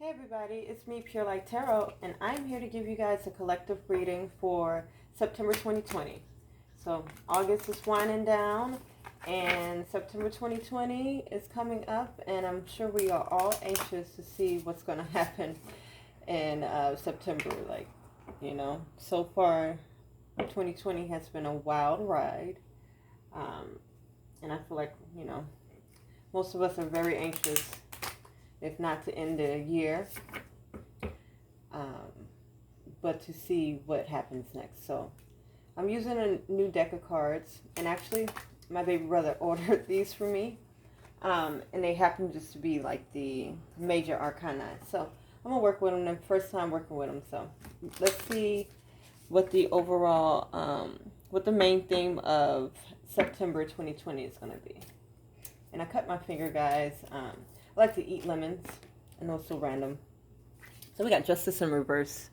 Hey everybody, it's me, PureLightTarot, and I'm here to give you guys a collective reading for September 2020. So August is winding down, and September 2020 is coming up, and I'm sure we are all anxious to see what's going to happen in September. So far, 2020 has been a wild ride, and I feel like, most of us are very anxious, if not to end the year, but to see what happens next. So I'm using a new deck of cards, and actually my baby brother ordered these for me, and they happen just to be like the major arcana. So I'm gonna work with them, the first time working with them. So let's see what the overall, what the main theme of September 2020 is gonna be. And I cut my finger, guys. I like to eat lemons. I know it's so random. So we got Justice in reverse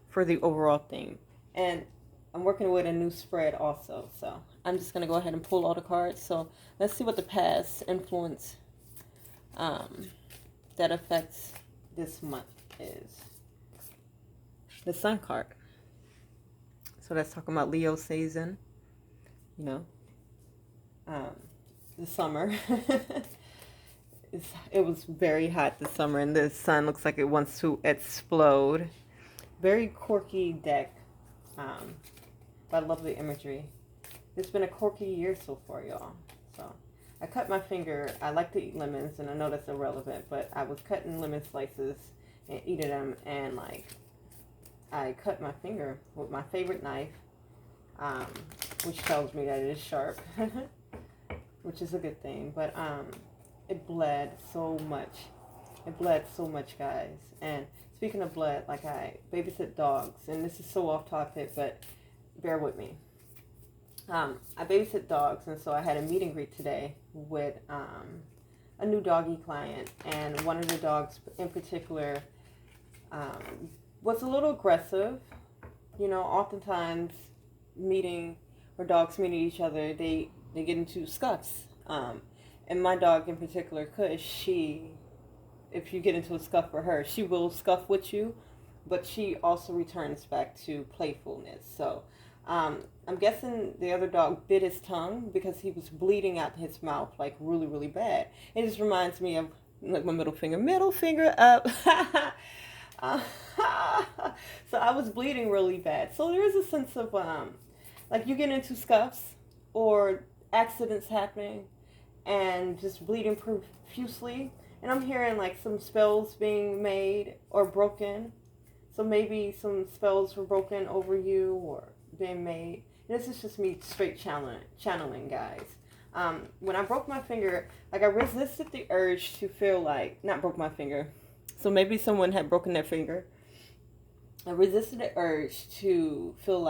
for the overall theme. And I'm working with a new spread also. So I'm just going to go ahead and pull all the cards. So let's see what the past influence that affects this month is. The Sun card. So that's talking about Leo season. The summer. It was very hot this summer, and the sun looks like it wants to explode. Very quirky deck, but I love the imagery. It's been a quirky year so far, y'all. So I cut my finger. I like to eat lemons, and I know that's irrelevant, but I was cutting lemon slices and eating them, and I cut my finger with my favorite knife, which tells me that it is sharp, which is a good thing. But it bled so much. It bled so much, guys. And speaking of blood, I babysit dogs, and this is so off topic, but bear with me. I babysit dogs, and so I had a meet and greet today with a new doggy client, and one of the dogs in particular was a little aggressive. Oftentimes dogs meeting each other, they get into scuffs. And my dog in particular, because if you get into a scuff for her, she will scuff with you, but she also returns back to playfulness. So I'm guessing the other dog bit his tongue because he was bleeding out his mouth really, really bad. It just reminds me of my middle finger up. So I was bleeding really bad. So there is a sense of you get into scuffs or accidents happening, and just bleeding profusely. And I'm hearing some spells being made or broken. So maybe some spells were broken over you or being made. And this is just me straight channeling, guys. When I broke my finger, I resisted the urge to feel not broke my finger. So maybe someone had broken their finger. I resisted the urge to feel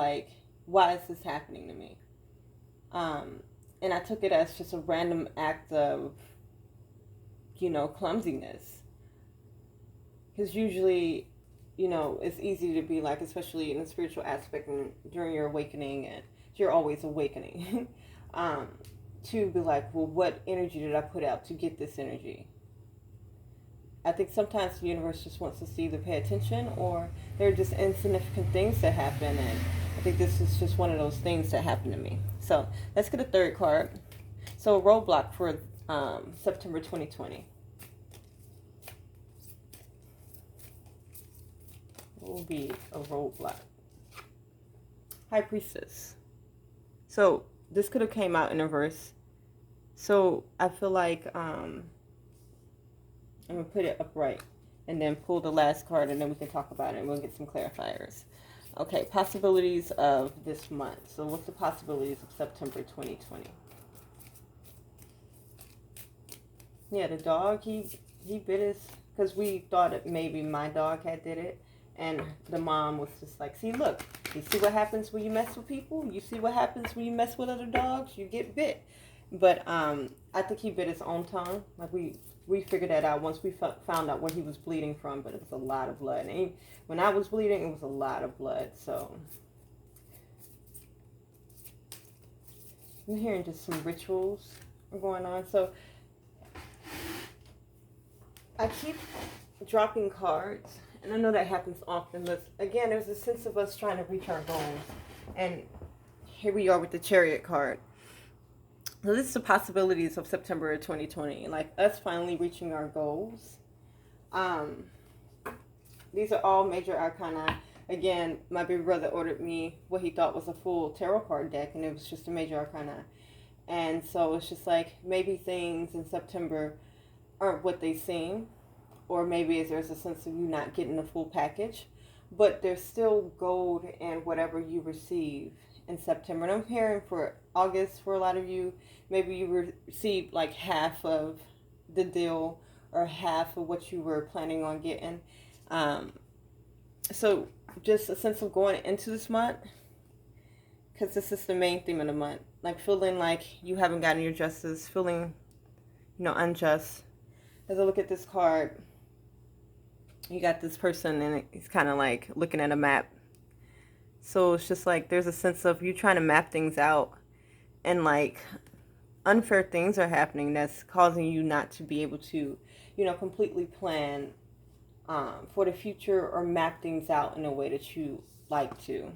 why is this happening to me? And I took it as just a random act of, clumsiness. Because usually, it's easy to be especially in the spiritual aspect and during your awakening, and you're always awakening, to be well, what energy did I put out to get this energy? I think sometimes the universe just wants us to either pay attention, or there are just insignificant things that happen, and I think this is just one of those things that happened to me. So let's get a third card. So a roadblock for September 2020. What will be a roadblock? High Priestess. So this could have came out in reverse. So I feel I'm going to put it upright and then pull the last card, and then we can talk about it and we'll get some clarifiers. Okay, possibilities of this month. So what's the possibilities of September 2020? Yeah, the dog, he bit his, because we thought that maybe my dog had did it, and the mom was just see, look, you see what happens when you mess with people? You see what happens when you mess with other dogs? You get bit. But I think he bit his own tongue. We figured that out once we found out where he was bleeding from, but it was a lot of blood. And when I was bleeding, it was a lot of blood. So I'm hearing just some rituals are going on. So I keep dropping cards. And I know that happens often, but again, there's a sense of us trying to reach our goals. And here we are with the Chariot card. So this is the possibilities of September 2020, like us finally reaching our goals. These are all major arcana. Again, my big brother ordered me what he thought was a full tarot card deck, and it was just a major arcana. And so it's just like maybe things in September aren't what they seem, or maybe there's a sense of you not getting the full package, but there's still gold in whatever you receive in September. And I'm hearing for August for a lot of you, maybe you received like half of the deal or half of what you were planning on getting. So just a sense of going into this month, because this is the main theme of the month, like feeling like you haven't gotten your justice, feeling, unjust. As I look at this card, you got this person and he's kind of like looking at a map. So it's just like there's a sense of you trying to map things out, and like unfair things are happening that's causing you not to be able to, completely plan for the future or map things out in a way that you like to.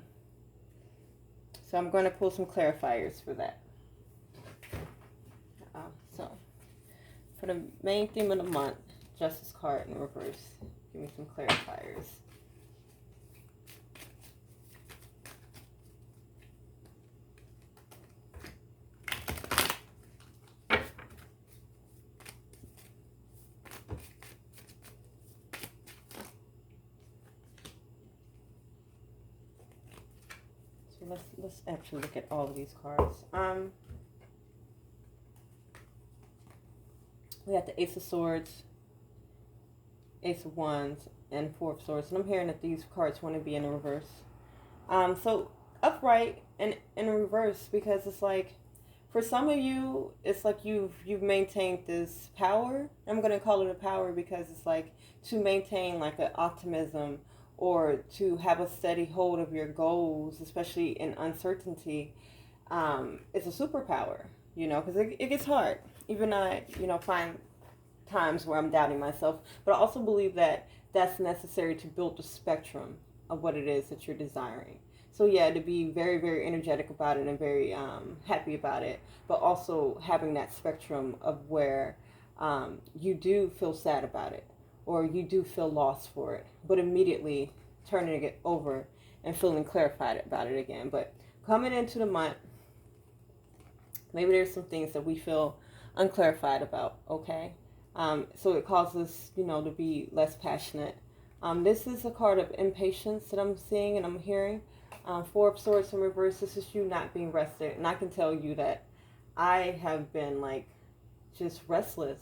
So I'm going to pull some clarifiers for that. So for the main theme of the month, Justice card in reverse. Give me some clarifiers. So let's actually look at all of these cards. We have the Ace of Swords, Ace of Wands, and Four of Swords. And I'm hearing that these cards want to be in the reverse. So upright and in reverse, because it's like, for some of you, it's like you've maintained this power. I'm going to call it a power because it's like to maintain like an optimism or to have a steady hold of your goals, especially in uncertainty. It's a superpower, because it gets hard. Even I, find times where I'm doubting myself, but I also believe that that's necessary to build the spectrum of what it is that you're desiring. So yeah, to be very, very energetic about it and very happy about it, but also having that spectrum of where you do feel sad about it or you do feel lost for it, but immediately turning it over and feeling clarified about it again. But coming into the month, maybe there's some things that we feel unclarified about, okay? So it causes, to be less passionate. This is a card of impatience that I'm seeing and I'm hearing. Four of Swords in reverse, this is you not being rested. And I can tell you that I have been like just restless.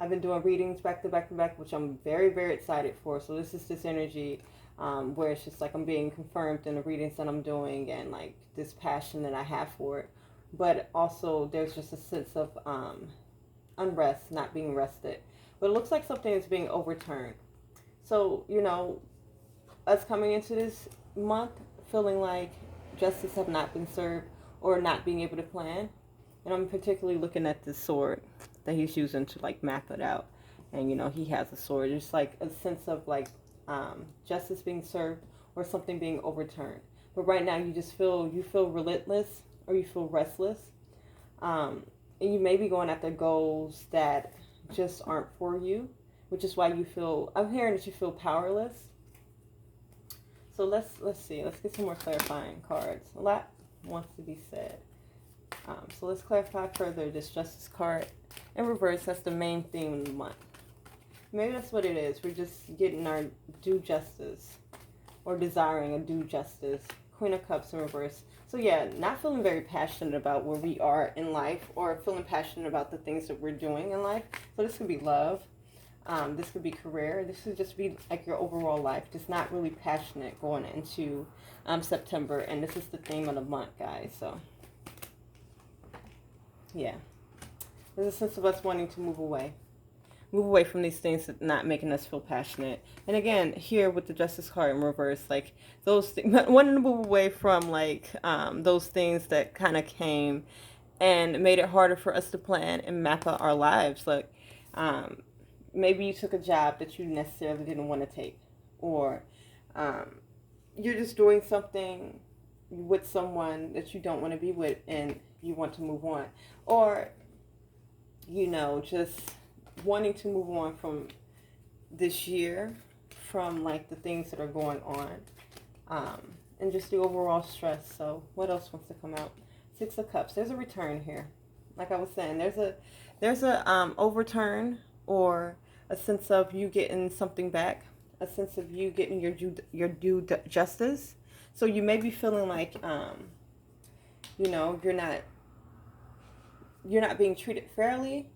I've been doing readings back to back to back, which I'm very, very excited for. So this is this energy where it's just like I'm being confirmed in the readings that I'm doing and like this passion that I have for it. But also there's just a sense of unrest, not being rested. But it looks like something is being overturned. So, us coming into this month feeling like justice have not been served or not being able to plan. And I'm particularly looking at this sword that he's using to like map it out. And, he has a sword. It's like a sense of like justice being served or something being overturned. But right now you feel relentless or you feel restless. And you may be going after goals that just aren't for you, which is why I'm hearing that you feel powerless. So let's see. Let's get some more clarifying cards. A lot wants to be said. So let's clarify further this Justice card in reverse. That's the main theme of the month. Maybe that's what it is. We're just getting our due justice or desiring a due justice. Queen of Cups in reverse. So yeah, not feeling very passionate about where we are in life or feeling passionate about the things that we're doing in life. So this could be love. This could be career. This could just be like your overall life. Just not really passionate going into September. And this is the theme of the month, guys. So yeah. There's a sense of us wanting to move away. Move away from these things that not making us feel passionate. And again, here with the Justice card in reverse, like those wanting to move away from like those things that kind of came and made it harder for us to plan and map out our lives. Like maybe you took a job that you necessarily didn't want to take, or you're just doing something with someone that you don't want to be with and you want to move on, or just wanting to move on from this year, from like the things that are going on, and just the overall stress. So what else wants to come out? Six of Cups. There's a return here. Like I was saying, there's a overturn, or a sense of you getting something back, a sense of you getting your due justice. So you may be feeling like you're not being treated fairly,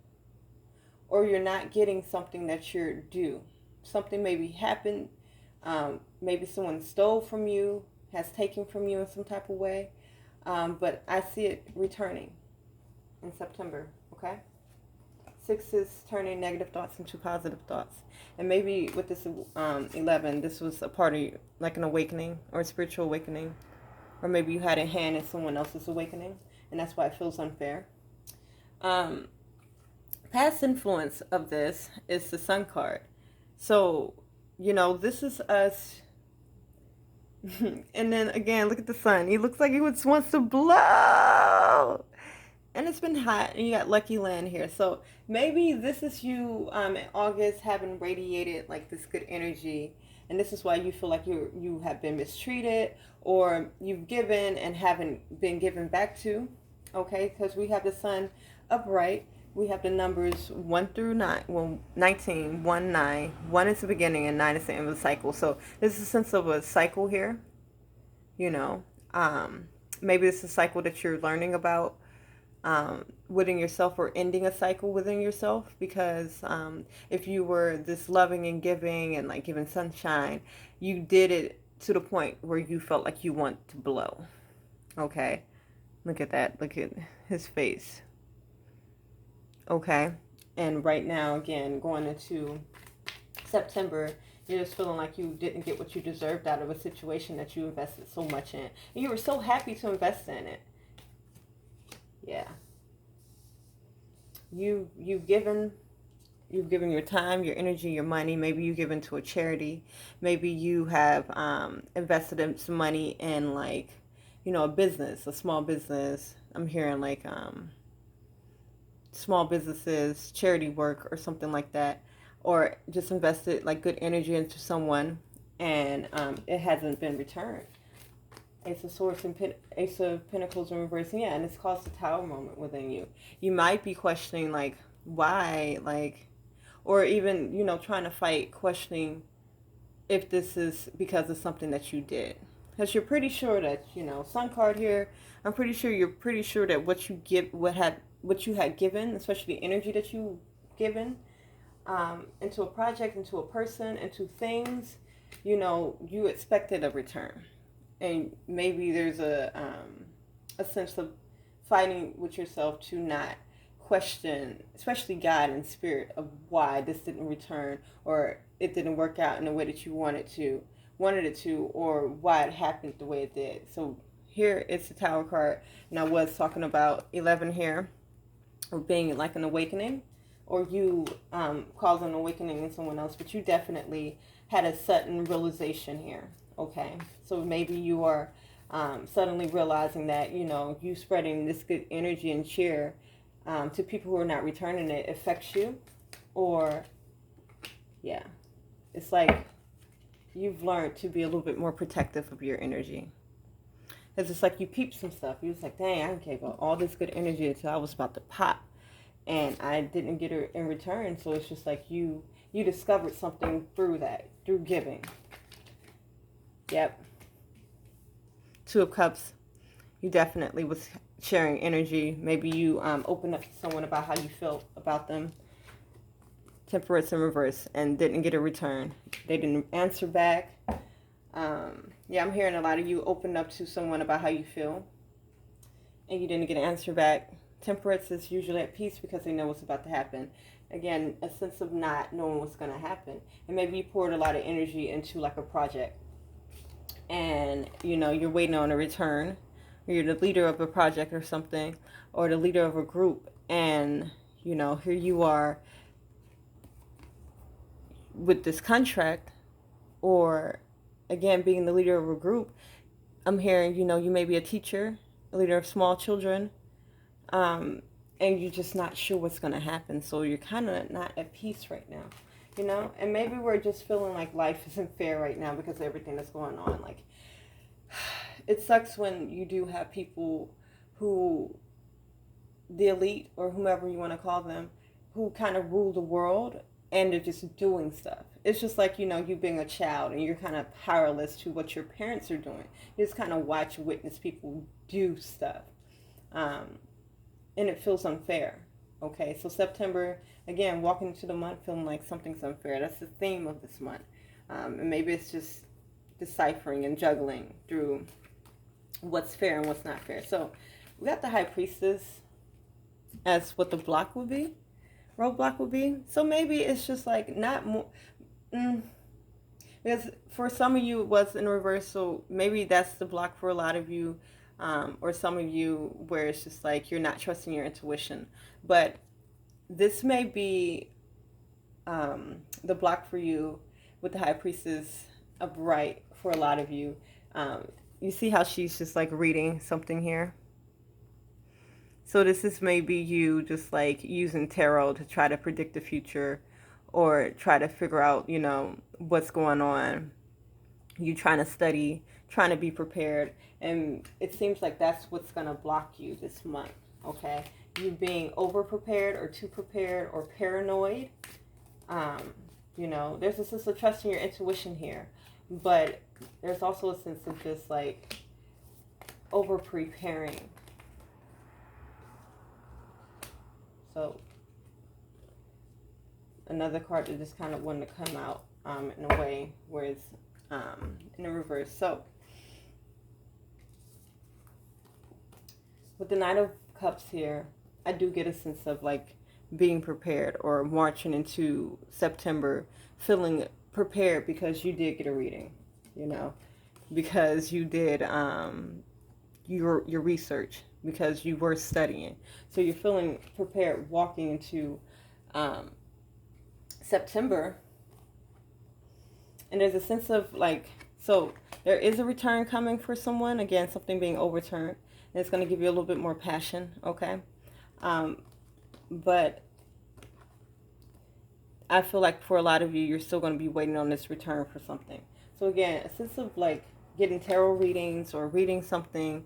or you're not getting something that you're due. Something maybe happened. Maybe someone stole from you, has taken from you in some type of way. But I see it returning in September, okay? 6 is turning negative thoughts into positive thoughts. And maybe with this 11, this was a part of like an awakening or a spiritual awakening. Or maybe you had a hand in someone else's awakening, and that's why it feels unfair. Past influence of this is the Sun card. So, this is us. And then again, look at the Sun. He looks like he wants to blow. And it's been hot, and you got Lucky Land here. So maybe this is you in August having radiated like this good energy. And this is why you feel like you have been mistreated, or you've given and haven't been given back to. Okay, because we have the Sun upright. We have the numbers 1 through 9. Well, 19, 1, 9. 1 is the beginning and 9 is the end of the cycle. So this is a sense of a cycle here. Maybe this is a cycle that you're learning about within yourself, or ending a cycle within yourself. Because if you were this loving and giving and like giving sunshine, you did it to the point where you felt like you want to blow. Okay. Look at that. Look at his face. Okay. And right now, again, going into September, you're just feeling like you didn't get what you deserved out of a situation that you invested so much in. And you were so happy to invest in it. Yeah. You've given your time, your energy, your money. Maybe you've given to a charity. Maybe you have invested in some money in like, a business, a small business. I'm hearing like small businesses, charity work, or something like that, or just invested like good energy into someone, and it hasn't been returned. Ace of Swords and Ace of Pentacles in reverse. Yeah, and it's caused a Tower moment within you. You might be questioning like why, like, or even trying to fight, questioning if this is because of something that you did, because you're pretty sure that Sun card here. I'm pretty sure you're pretty sure that what you had given, especially the energy that you given into a project, into a person, into things, you expected a return. And maybe there's a sense of fighting with yourself to not question, especially God and spirit, of why this didn't return, or it didn't work out in the way that you wanted it to, or why it happened the way it did. So here it's the Tower card, and I was talking about 11 here, or being like an awakening, or you causing an awakening in someone else, but you definitely had a sudden realization here. Okay, so maybe you are suddenly realizing that you spreading this good energy and cheer to people who are not returning it affects you, or yeah, it's like you've learned to be a little bit more protective of your energy. It's just like you peeped some stuff. You was like, dang, I gave all this good energy until I was about to pop, and I didn't get it in return. So it's just like you discovered something through giving. Yep. 2 of Cups. You definitely was sharing energy. Maybe you opened up to someone about how you felt about them. Temperance in reverse, and didn't get a return. They didn't answer back. Yeah, I'm hearing a lot of you open up to someone about how you feel, and you didn't get an answer back. Temperance is usually at peace because they know what's about to happen. Again, a sense of not knowing what's going to happen. And maybe you poured a lot of energy into like a project, and you're waiting on a return. You're the leader of a project or something, or the leader of a group, and here you are with this contract, or again, being the leader of a group, I'm hearing, you know, you may be a teacher, a leader of small children, and you're just not sure what's going to happen. So you're kind of not at peace right now, you know? And maybe we're just feeling like life isn't fair right now because of everything that's going on. Like, it sucks when you do have people who, the elite or whomever you want to call them, who kind of rule the world and they're just doing stuff. It's just like, you know, you being a child and you're kind of powerless to what your parents are doing. You just kind of watch, witness people do stuff. And it feels unfair. Okay, so September, again, walking into the month feeling like something's unfair. That's the theme of this month. And maybe it's just deciphering and juggling through what's fair and what's not fair. So we got the High Priestess as what the block would be, roadblock would be. So maybe it's just like not more, because for some of you it was in reverse. So maybe that's the block for a lot of you, or some of you where it's just like you're not trusting your intuition. But this may be the block for you with the High Priestess upright for a lot of you. You see how she's just like reading something here? So this is maybe you just like using tarot to try to predict the future or try to figure out, you know, what's going on. You trying to study, trying to be prepared. And it seems like that's what's going to block you this month, okay? You being over-prepared or too prepared or paranoid. You know, there's a sense of trusting your intuition here. But there's also a sense of just like over-preparing. So another card that just kind of wanted to come out in a way where it's in the reverse. So with the Knight of Cups here, I do get a sense of like being prepared or marching into September feeling prepared because you did get a reading, you know, because you did your research, because you were studying. So you're feeling prepared walking into September. And there's a sense of like, so there is a return coming for someone. Again, something being overturned. And it's going to give you a little bit more passion, okay? But I feel like for a lot of you, you're still going to be waiting on this return for something. So again, a sense of like getting tarot readings or reading something,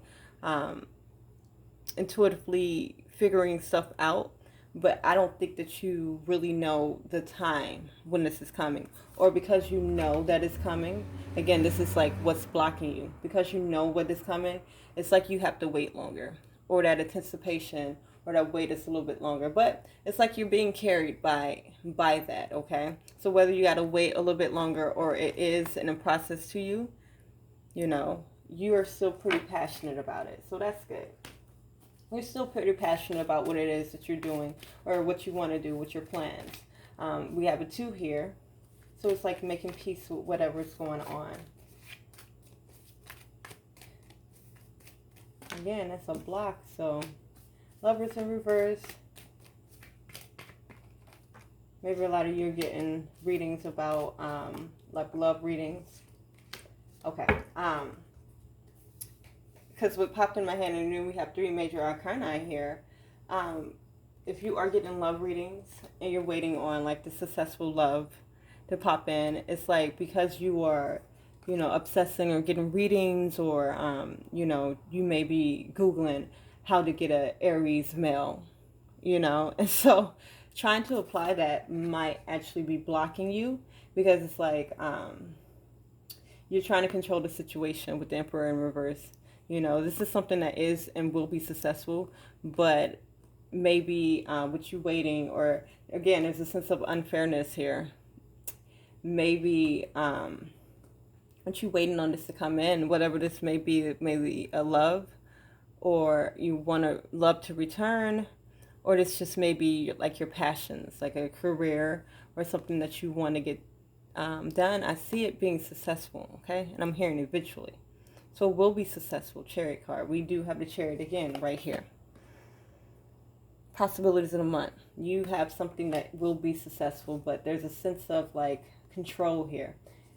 intuitively figuring stuff out, but I don't think that you really know the time when this is coming, or because you know that it's coming. Again, this is like what's blocking you. Because you know what is coming, it's like you have to wait longer, or that anticipation or that wait is a little bit longer. But it's like you're being carried by that, okay? So whether you got to wait a little bit longer or it is in a process to you, you know, you are still pretty passionate about it. So that's good. You're still pretty passionate about what it is that you're doing or what you want to do with your plans. We have a 2 here. So it's like making peace with whatever's going on. Again, that's a block. So Lovers in reverse. Maybe a lot of you are getting readings about like love readings. Okay. Because what popped in my head, and we have 3 major arcana here. If you are getting love readings and you're waiting on like the successful love to pop in, it's like because you are, you know, obsessing or getting readings, or you know, you may be Googling how to get a Aries male, you know, and so trying to apply that might actually be blocking you, because it's like you're trying to control the situation with the Emperor in reverse. You know, this is something that is and will be successful, but maybe with you waiting, or again, there's a sense of unfairness here. Maybe with you waiting on this to come in, whatever this may be, maybe a love, or you want to love to return, or this just may be like your passions, like a career or something that you want to get done. I see it being successful, okay? And I'm hearing eventually. So it will be successful. Chariot card. We do have the Chariot again right here. Possibilities in a month. You have something that will be successful, but there's a sense of like control here,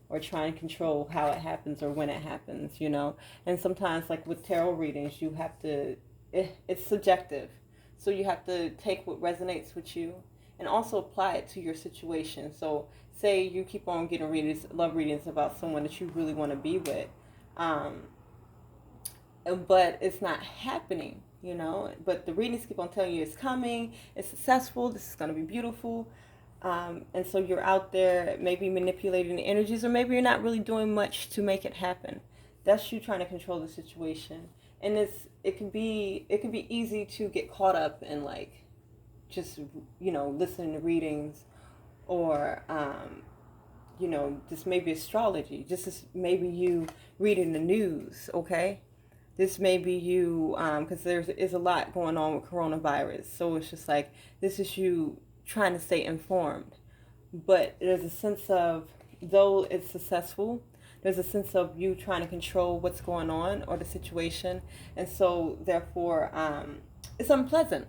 or try and control how it happens or when it happens, you know. And sometimes, like with tarot readings, you have to, it's subjective. So you have to take what resonates with you and also apply it to your situation. So say you keep on getting readings, love readings about someone that you really want to be with, but it's not happening, you know. But the readings keep on telling you it's coming, it's successful, this is going to be beautiful. And so you're out there maybe manipulating the energies, or maybe you're not really doing much to make it happen. That's you trying to control the situation. And it can be easy to get caught up in like just, you know, listening to readings, or you know, this may be astrology, just as maybe you reading the news, okay? This may be you, because there is a lot going on with coronavirus. So it's just like, this is you trying to stay informed. But there's a sense of, though it's successful, there's a sense of you trying to control what's going on or the situation. And so therefore, it's unpleasant.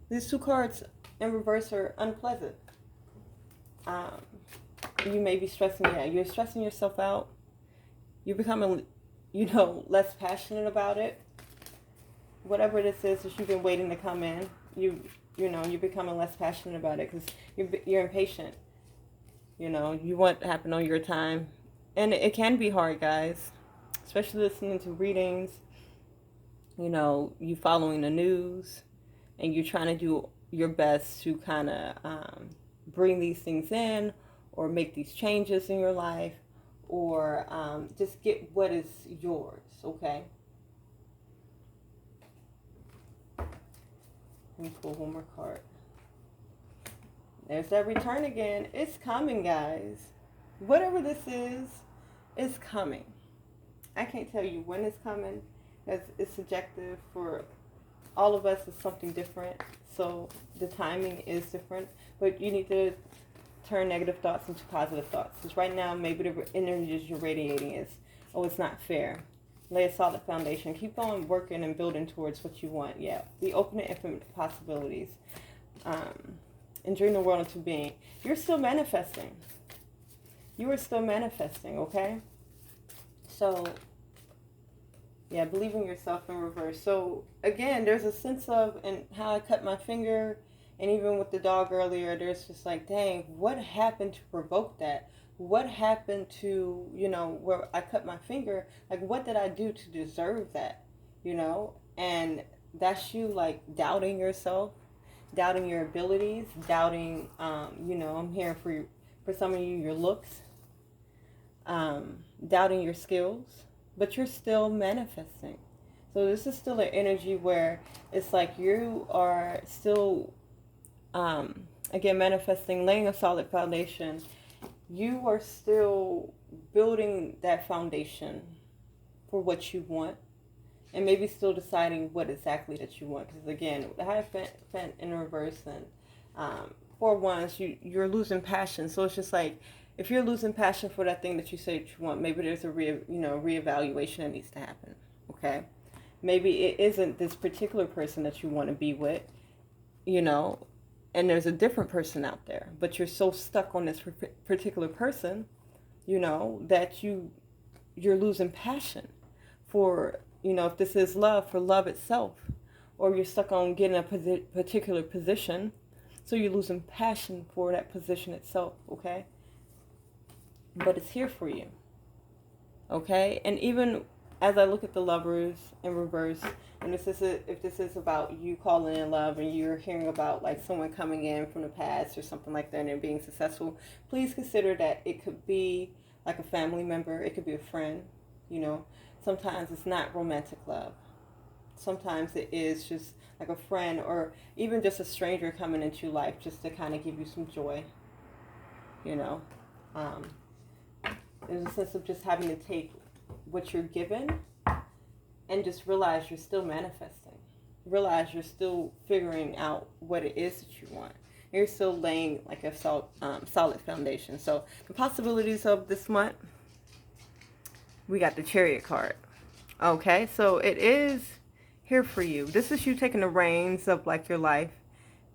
These two cards in reverse are unpleasant. You may be stressing, you're stressing yourself out. You're becoming, you know, less passionate about it. Whatever this is that you've been waiting to come in, you know, you're becoming less passionate about it because you're impatient. You know, you want it to happen on your time. And it can be hard, guys, especially listening to readings, you know, you following the news, and you're trying to do your best to kind of bring these things in, or make these changes in your life, or just get what is yours, okay? Let me pull one more card. There's that return again. It's coming, guys. Whatever this is, it's coming. I can't tell you when it's coming, because it's subjective. For all of us, it's something different. So the timing is different. But you need to turn negative thoughts into positive thoughts. Because right now, maybe the energies you're radiating is, oh, it's not fair. Lay a solid foundation. Keep on working and building towards what you want. Yeah. Be open to infinite possibilities. And dream the world into being. You're still manifesting. You are still manifesting, okay? So, yeah, believe in yourself in reverse. So, again, there's a sense of, and how I cut my finger, and even with the dog earlier, there's just like, dang, what happened to provoke that? What happened to, you know, where I cut my finger? Like, what did I do to deserve that? You know? And that's you, like, doubting yourself, doubting your abilities, doubting, you know, I'm hearing for some of you, your looks, doubting your skills, but you're still manifesting. So this is still an energy where it's like you are still, again, manifesting, laying a solid foundation. You are still building that foundation for what you want, and maybe still deciding what exactly that you want. Because again, the Hierophant in reverse, and for once, you're losing passion. So it's just like, if you're losing passion for that thing that you say that you want, maybe there's a reevaluation that needs to happen. Okay, maybe it isn't this particular person that you want to be with, you know, and there's a different person out there, but you're so stuck on this particular person, you know, that you're losing passion for, you know, if this is love, for love itself, or you're stuck on getting a particular position, so you're losing passion for that position itself, okay? But it's here for you, okay? And even as I look at the Lovers in reverse, and if this is about you calling in love, and you're hearing about like someone coming in from the past or something like that and they're being successful, please consider that it could be like a family member, it could be a friend, you know. Sometimes it's not romantic love. Sometimes it is just like a friend, or even just a stranger coming into your life just to kind of give you some joy, you know. There's a sense of just having to take what you're given and just realize you're still manifesting. Realize you're still figuring out what it is that you want. You're still laying like a solid foundation. So the possibilities of this month, we got the Chariot card. Okay, so it is here for you. This is you taking the reins of like your life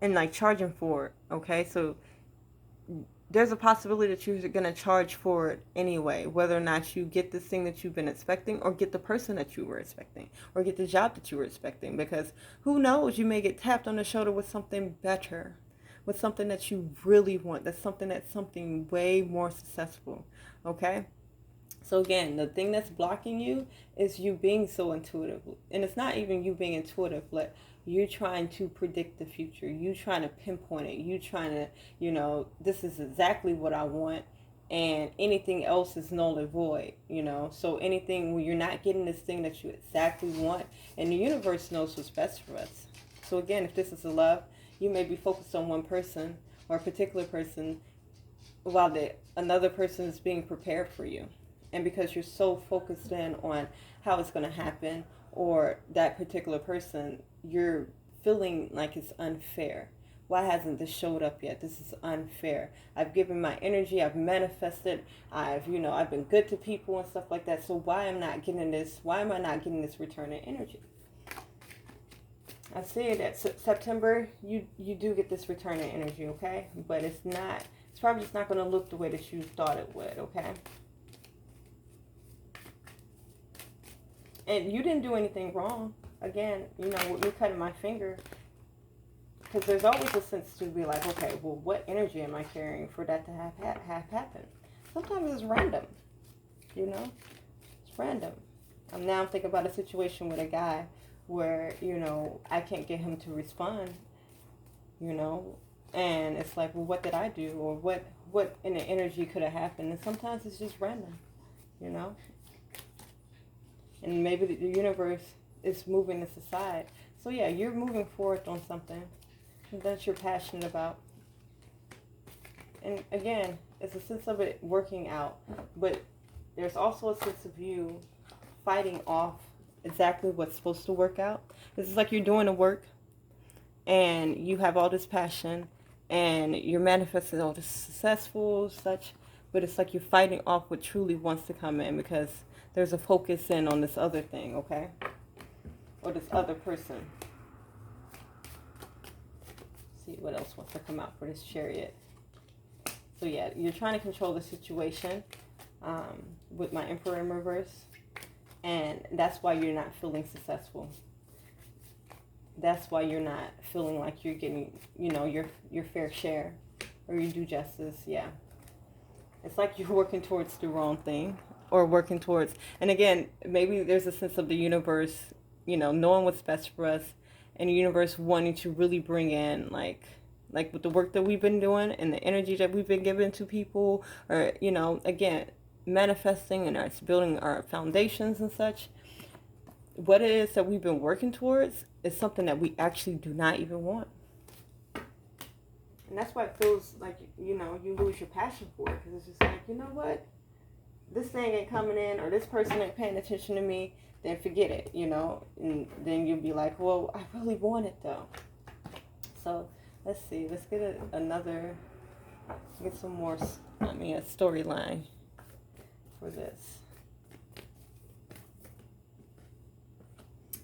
and like charging forward. Okay, so there's a possibility that you're going to charge for it anyway, whether or not you get this thing that you've been expecting, or get the person that you were expecting, or get the job that you were expecting. Because who knows, you may get tapped on the shoulder with something better, with something that you really want. That's something way more successful. Okay? So again, the thing that's blocking you is you being so intuitive. And it's not even you being intuitive, like you trying to predict the future. You trying to pinpoint it. You trying to, this is exactly what I want, and anything else is null and void, So anything when you're not getting this thing that you exactly want, and the universe knows what's best for us. So again, if this is a love, you may be focused on one person or a particular person, while another person is being prepared for you. And because you're so focused in on how it's going to happen, or that particular person, you're feeling like it's unfair. Why hasn't this showed up yet? This is unfair. I've given my energy, I've manifested, I've been good to people and stuff like that. So why am I not getting this? Why am I not getting this return in energy? I see that September, you do get this return in energy, okay? But it's probably just not going to look the way that you thought it would, okay? And you didn't do anything wrong. Again, with me cutting my finger, because there's always a sense to be like, okay, well, what energy am I carrying for that to have happen? Sometimes it's random, It's random. I'm now thinking about a situation with a guy where, I can't get him to respond, and it's like, well, what did I do? Or what in the energy could have happened? And sometimes it's just random, And maybe the universe is moving this aside. So yeah, you're moving forward on something that you're passionate about. And again, it's a sense of it working out. But there's also a sense of you fighting off exactly what's supposed to work out. This is like you're doing the work, and you have all this passion, and you're manifesting all this successful such, but it's like you're fighting off what truly wants to come in, because there's a focus in on this other thing, okay? Or this other person. Let's see what else wants to come out for this Chariot. So yeah, you're trying to control the situation with my Emperor in reverse. And that's why you're not feeling successful. That's why you're not feeling like you're getting, your fair share, or you do justice, yeah. It's like you're working towards the wrong thing, or working towards, and again, maybe there's a sense of the universe, knowing what's best for us, and the universe wanting to really bring in, like with the work that we've been doing and the energy that we've been giving to people, or, again, manifesting and us building our foundations and such. What it is that we've been working towards is something that we actually do not even want. And that's why it feels like, you lose your passion for it. Because it's just like, you know what? This thing ain't coming in, or this person ain't paying attention to me, then forget it, And then you'll be like, well, I really want it, though. So, let's see. Let's get some more, a storyline for this.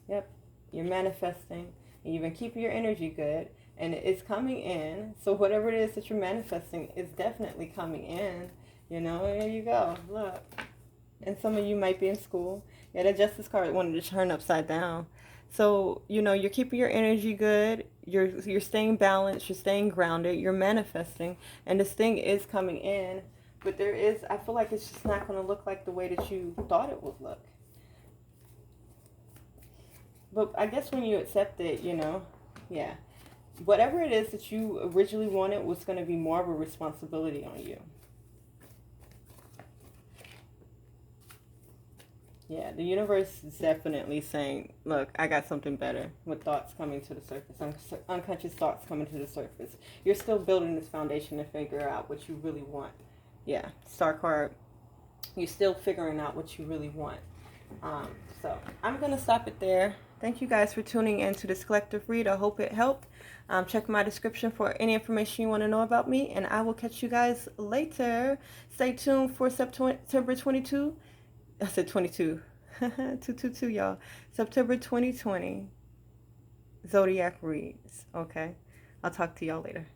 Yep, you're manifesting, and you've been keeping your energy good, and it's coming in. So whatever it is that you're manifesting is definitely coming in. There you go. Look. And some of you might be in school. Yeah, the Justice card wanted to turn upside down. So, you're keeping your energy good. You're staying balanced. You're staying grounded. You're manifesting. And this thing is coming in. But I feel like it's just not going to look like the way that you thought it would look. But I guess when you accept it, yeah. Whatever it is that you originally wanted was going to be more of a responsibility on you. Yeah, the universe is definitely saying, look, I got something better, with thoughts coming to the surface, unconscious thoughts coming to the surface. You're still building this foundation to figure out what you really want. Yeah, Star card, you're still figuring out what you really want. So I'm going to stop it there. Thank you guys for tuning in to this collective read. I hope it helped. Check my description for any information you want to know about me, and I will catch you guys later. Stay tuned for September 22. I said 22. 222, y'all. September 2020. Zodiac reads. Okay. I'll talk to y'all later.